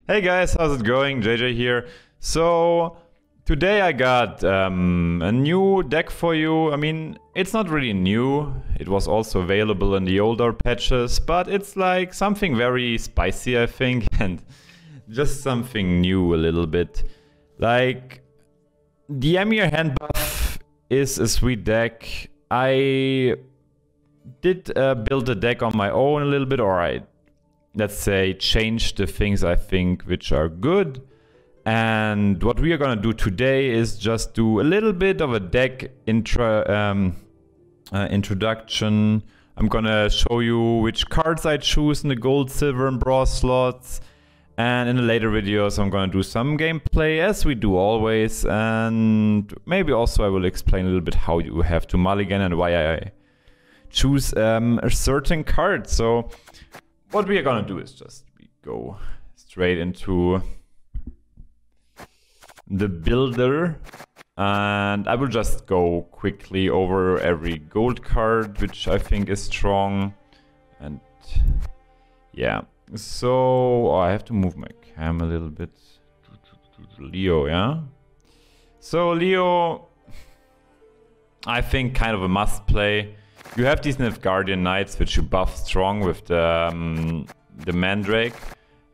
Hey guys, how's it going? JJ here. So today I got a new deck for you. I mean, it's not really new. It was also available in the older patches, but it's like something very spicy, I think, and just something new a little bit. Like, the Emir Handbuff is a sweet deck. I did build a deck on my own a little bit, or let's say change the things I think which are good. And what we are gonna do today is just do a little bit of a deck introduction. I'm gonna show you which cards I choose in the gold, silver and bronze slots. And in the later videos I'm gonna do some gameplay as we do always. And maybe also I will explain a little bit how you have to mulligan and why I choose a certain card. So what we are gonna do is just go straight into the builder, and I will just go quickly over every gold card which I think is strong. And yeah, so I have to move my cam a little bit to Leo. Yeah, so Leo, I think kind of a must play. You have these Nilfgaardian Knights which you buff strong with the Mandrake.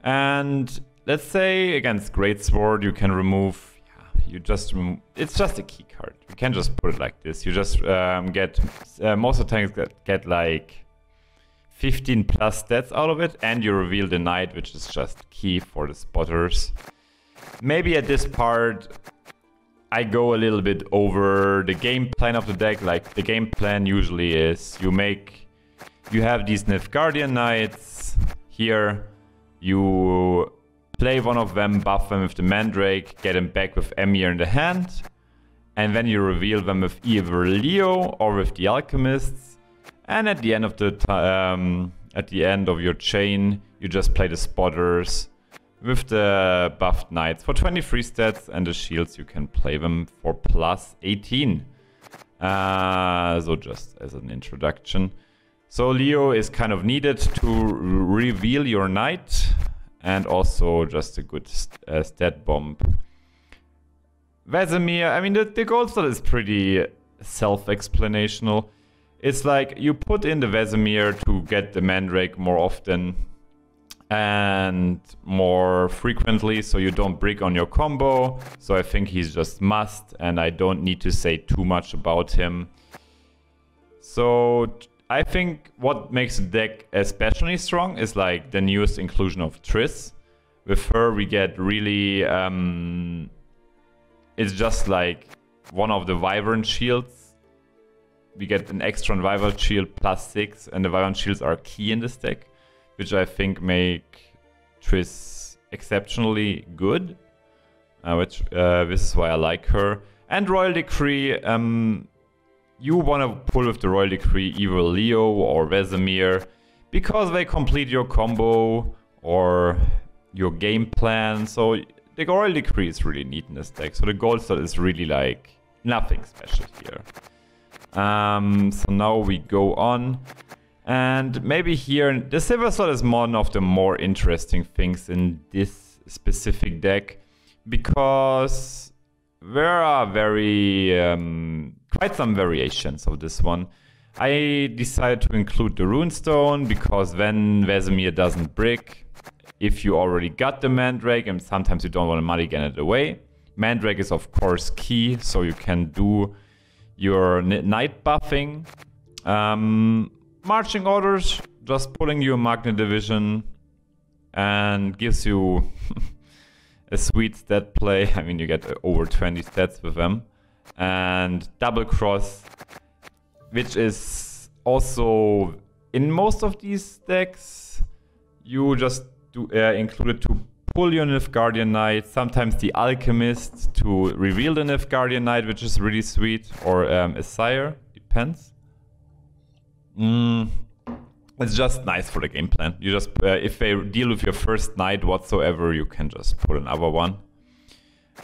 And let's say against Greatsword you can remove, it's just a key card. You can just put it like this. You just get, most of the times get like 15 plus stats out of it, and you reveal the Knight, which is just key for the spotters. Maybe at this part I go a little bit over the game plan of the deck. Like, the game plan usually is you have these Nilfgaardian Knights here, you play one of them, buff them with the Mandrake, get them back with Emir in the hand, and then you reveal them with either Leo or with the Alchemists. And at the end of your chain, you just play the spotters with the buffed Knights for 23 stats, and the shields you can play them for plus 18. So just as an introduction. So Leo is kind of needed to reveal your Knight, and also just a good stat bomb. Vesemir, I mean, the gold slot is pretty self-explanational. It's like you put in the Vesemir to get the Mandrake more often and more frequently, so you don't brick on your combo. So I think he's just must, and I don't need to say too much about him. So I think what makes the deck especially strong is like the newest inclusion of Triss. With her we get really, it's just like one of the Wyvern shields. We get an extra Wyvern shield plus 6, and the Wyvern shields are key in this deck, which I think make Triss exceptionally good, this is why I like her. And Royal Decree, you want to pull with the Royal Decree either Leo or Vesemir, because they complete your combo or your game plan. So the Royal Decree is really neat in this deck. So the gold slot is really like nothing special here. So now we go on. And maybe here, the silver slot is one of the more interesting things in this specific deck, because there are quite some variations of this one. I decided to include the Runestone because then Vesemir doesn't brick if you already got the Mandrake, and sometimes you don't want to mulligan it away. Mandrake is of course key, so you can do your Knight buffing. Marching Orders, just pulling you a Magnet Division and gives you a sweet stat play. I mean, you get over 20 stats with them. And Double Cross, which is also in most of these decks, you just include it to pull your Nilfgaardian Knight, sometimes the Alchemist to reveal the Nilfgaardian Knight, which is really sweet, or a Sire, depends. It's just nice for the game plan. You just, if they deal with your first Knight whatsoever, you can just put another one.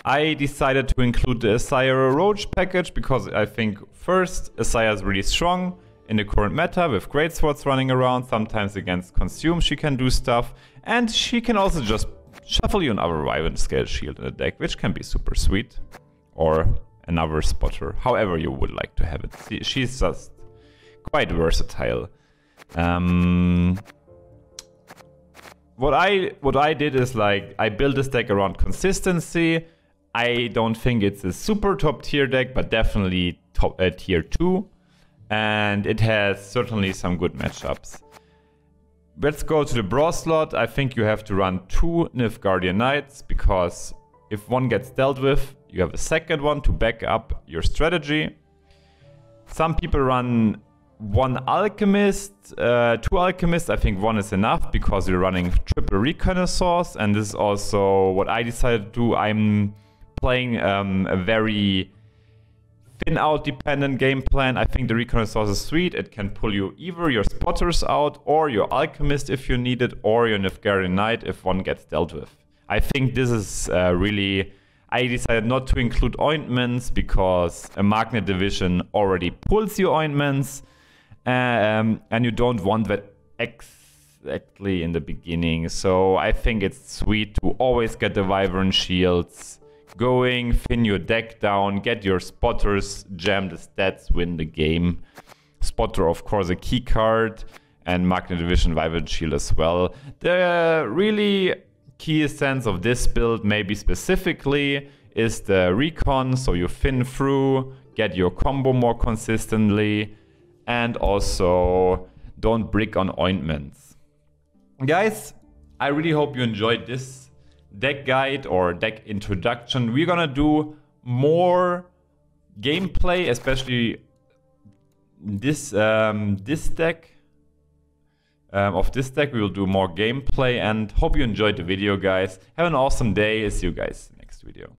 I decided to include the Sire Roach package because I think first, Sire is really strong in the current meta with Greatswords running around. Sometimes against Consume she can do stuff, and she can also just shuffle you another Wyvern Scale Shield in the deck, which can be super sweet. Or another spotter, however you would like to have it. She's just quite versatile. What I did is like, I built this deck around consistency. I don't think it's a super top tier deck, but definitely top tier 2. And it has certainly some good matchups. Let's go to the brawl slot. I think you have to run 2 Nilfgaardian Knights, because if one gets dealt with, you have a second one to back up your strategy. Some people run 1 Alchemist, 2 Alchemists. I think 1 is enough because you're running triple Reconnaissance, and this is also what I decided to do. I'm playing a very thin-out dependent game plan. I think the Reconnaissance is sweet. It can pull you either your spotters out, or your Alchemist if you need it, or your Nilfgaardian Knight if one gets dealt with. I think this is really... I decided not to include ointments because a Magnet Division already pulls you ointments, and you don't want that exactly in the beginning. So I think it's sweet to always get the Wyvern Shields going, thin your deck down, get your spotters, jam the stats, win the game. Spotter, of course, a key card, and Magnet Division Wyvern Shield as well. The really key essence of this build, maybe specifically, is the recon, so you thin through, get your combo more consistently, and also don't brick on ointments. Guys, I really hope you enjoyed this deck guide or deck introduction. We're gonna do more gameplay, especially this deck. Of this deck, we will do more gameplay, and hope you enjoyed the video, guys. Have an awesome day. See you guys next video.